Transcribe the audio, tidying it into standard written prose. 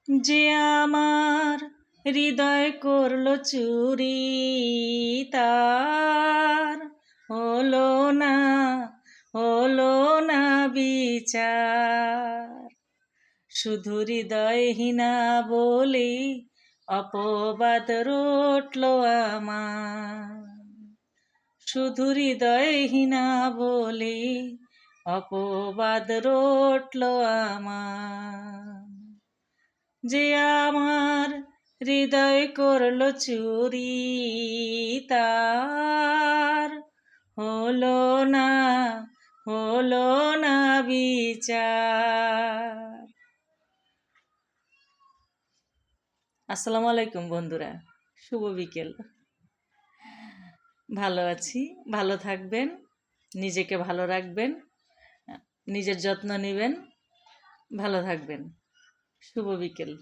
যে আমার হৃদয় করলো চুরি, তার হলো না হলো না বিচার। শুধু হৃদয়হীনা বলি অপবাদ রটল আমার। শুধু হৃদয়হীনা বলি অপবাদ রটল আমার। যে আমার হৃদয় করলো চুরি, তার হলো না বিচার। আসসালামু আলাইকুম বন্ধুরা, শুভ বিকেল। ভালো আছি, ভালো থাকবেন, নিজেকে ভালো রাখবেন, নিজের যত্ন নেবেন, ভালো থাকবেন। শুভ বিকেল।